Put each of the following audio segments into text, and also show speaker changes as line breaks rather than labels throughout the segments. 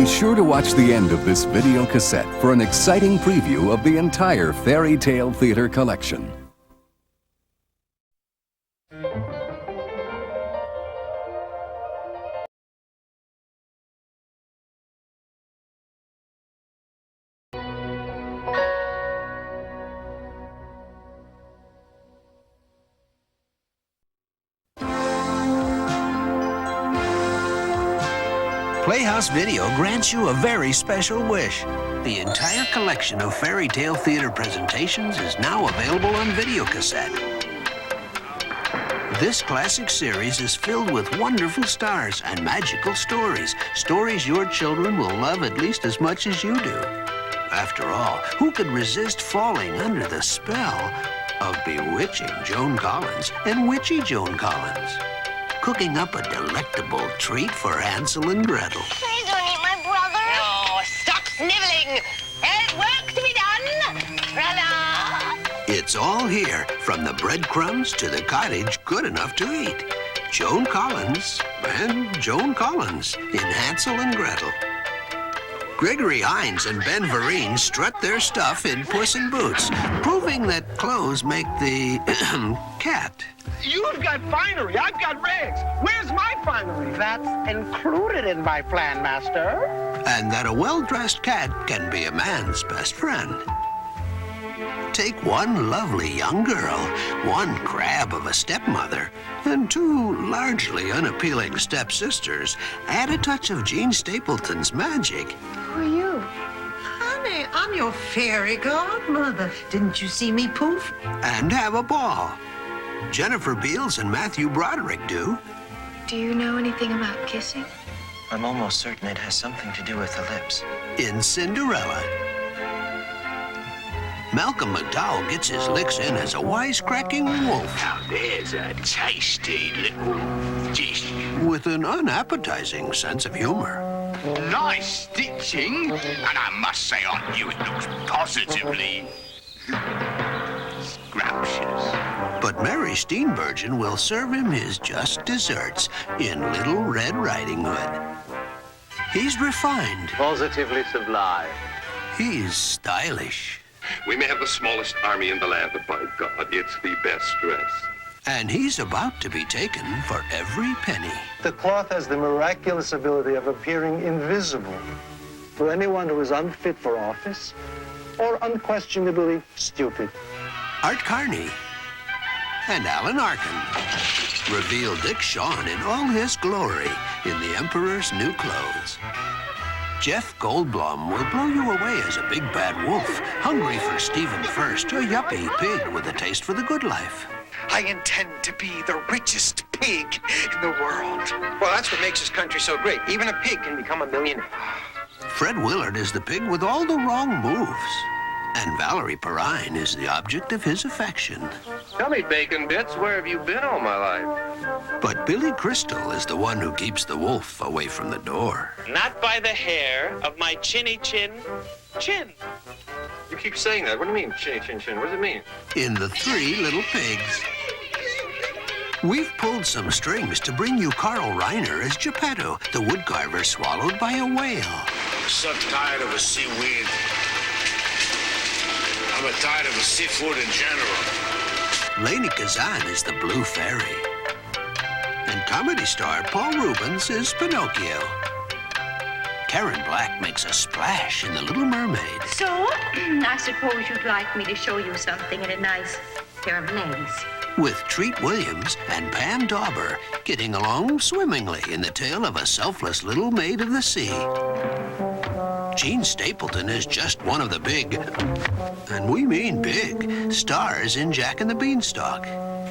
Be sure to watch the end of this video cassette for an exciting preview of the entire Fairy Tale Theater collection.
Playhouse Video grants you a very special wish. The entire collection of Fairy Tale Theater presentations is now available on videocassette. This classic series is filled with wonderful stars and magical stories. Stories your children will love at least as much as you do. After all, who could resist falling under the spell of bewitching Joan Collins and witchy Joan Collins? Cooking up a delectable treat for Hansel and Gretel.
Please don't eat my brother.
Oh, stop sniveling. There's work to be done. Brother.
It's all here, from the breadcrumbs to the cottage good enough to eat. Joan Collins and Joan Collins in Hansel and Gretel. Gregory Hines and Ben Vereen strut their stuff in Puss in Boots, proving that clothes make the cat.
You've got finery, I've got rags. Where's my finery?
That's included in my plan, Master.
And that a well-dressed cat can be a man's best friend. Take one lovely young girl, one crab of a stepmother, and two largely unappealing stepsisters. Add a touch of Jean Stapleton's magic.
Who are you? Honey, I'm your fairy godmother. Didn't you see me poof?
And have a ball. Jennifer Beals and Matthew Broderick do.
Do you know anything about kissing?
I'm almost certain it has something to do with the lips.
In Cinderella. Malcolm McDowell gets his licks in as a wisecracking wolf.
Now there's a tasty little dish.
With an unappetizing sense of humor.
Nice stitching, and I must say on you it looks positively scrumptious.
But Mary Steenburgen will serve him his just desserts in Little Red Riding Hood. He's refined.
Positively sublime.
He's stylish.
We may have the smallest army in the land, but by God, it's the best dress.
And he's about to be taken for every penny.
The cloth has the miraculous ability of appearing invisible to anyone who is unfit for office or unquestionably stupid.
Art Carney and Alan Arkin reveal Dick Shawn in all his glory in The Emperor's New Clothes. Jeff Goldblum will blow you away as a big bad wolf, hungry for Stephen First, a yuppie pig with a taste for the good life.
I intend to be the richest pig in the world.
Well, that's what makes this country so great. Even a pig can become a millionaire.
Fred Willard is the pig with all the wrong moves. And Valerie Perrine is the object of his affection.
Tell me, Bacon Bits, where have you been all my life?
But Billy Crystal is the one who keeps the wolf away from the door.
Not by the hair of my chinny chin.
You keep saying that. What do you mean, chinny chin chin? What does it mean?
In The Three Little Pigs. We've pulled some strings to bring you Carl Reiner as Geppetto, the woodcarver swallowed by a whale.
I'm so tired of a seaweed. I'm tired of a seafood in general.
Lainie Kazan is the Blue Fairy. And comedy star Paul Rubens is Pinocchio. Karen Black makes a splash in The Little Mermaid.
So, I suppose you'd like me to show you something in a nice pair of legs.
With Treat Williams and Pam Dauber getting along swimmingly in the tale of a selfless little maid of the sea. Jean Stapleton is just one of the big, and we mean big, stars in Jack and the Beanstalk.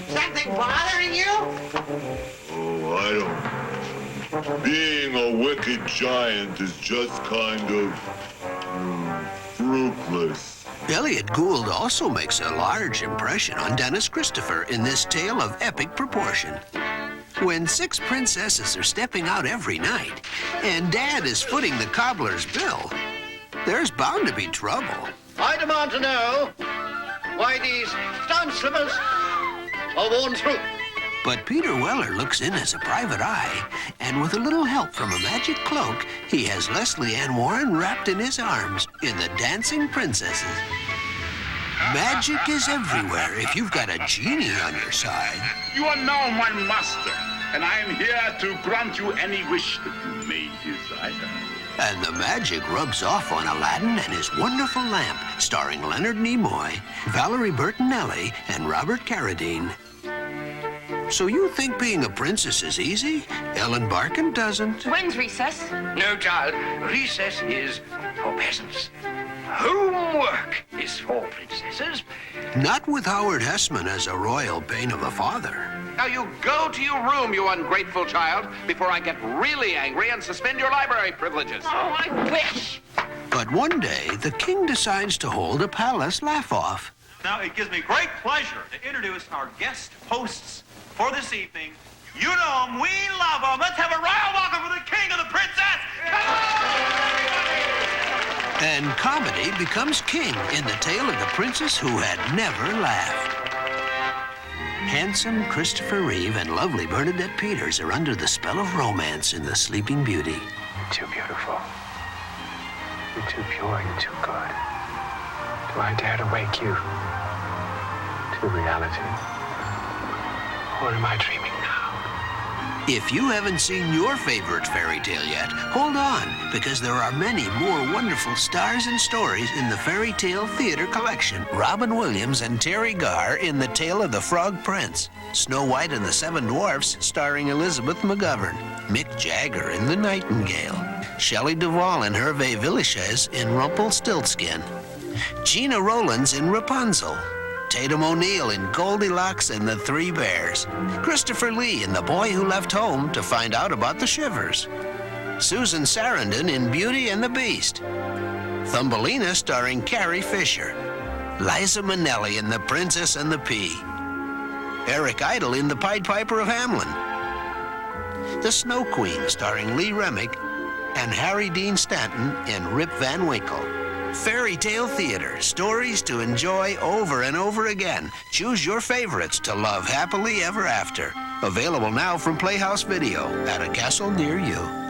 Something bothering you?
Oh, I don't. Being a wicked giant is just kind of fruitless.
Elliot Gould also makes a large impression on Dennis Christopher in this tale of epic proportion. When 6 princesses are stepping out every night, and Dad is footing the cobbler's bill, there's bound to be trouble.
I demand to know why these stone slippers are worn through.
But Peter Weller looks in as a private eye, and with a little help from a magic cloak, he has Leslie Ann Warren wrapped in his arms in the Dancing Princesses. Magic is everywhere if you've got a genie on your side.
You are now my master, and I am here to grant you any wish that you may desire.
And the magic rubs off on Aladdin and his wonderful lamp, starring Leonard Nimoy, Valerie Bertinelli, and Robert Carradine. So you think being a princess is easy? Ellen Barkin doesn't.
When's recess?
No, child. Recess is for peasants. Homework is for princesses.
Not with Howard Hessman as a royal pain of a father.
Now you go to your room, you ungrateful child, before I get really angry and suspend your library privileges.
Oh, I wish.
But one day, the king decides to hold a palace laugh-off.
Now, it gives me great pleasure to introduce our guest hosts for this evening. You know them, we love them. Let's have a royal welcome for the king and the princess. Come on!
And comedy becomes king in the tale of the princess who had never laughed. Handsome Christopher Reeve and lovely Bernadette Peters are under the spell of romance in The Sleeping Beauty.
You're too beautiful. You're too pure. You're too good. Do I dare to wake you to reality? Or am I dreaming now?
If you haven't seen your favorite fairy tale yet, hold on, because there are many more wonderful stars and stories in the Fairy Tale Theater Collection. Robin Williams and Terry Garr in The Tale of the Frog Prince. Snow White and the Seven Dwarfs, starring Elizabeth McGovern. Mick Jagger in The Nightingale. Shelley Duvall and Hervé Villechaize in Rumpelstiltskin. Gina Rowlands in Rapunzel. Tatum O'Neal in Goldilocks and the Three Bears. Christopher Lee in The Boy Who Left Home to find out about the Shivers. Susan Sarandon in Beauty and the Beast. Thumbelina starring Carrie Fisher. Liza Minnelli in The Princess and the Pea. Eric Idle in The Pied Piper of Hamelin. The Snow Queen starring Lee Remick and Harry Dean Stanton in Rip Van Winkle. Fairy Tale Theater, stories to enjoy over and over again. Choose your favorites to love happily ever after. Available now from Playhouse Video at a castle near you.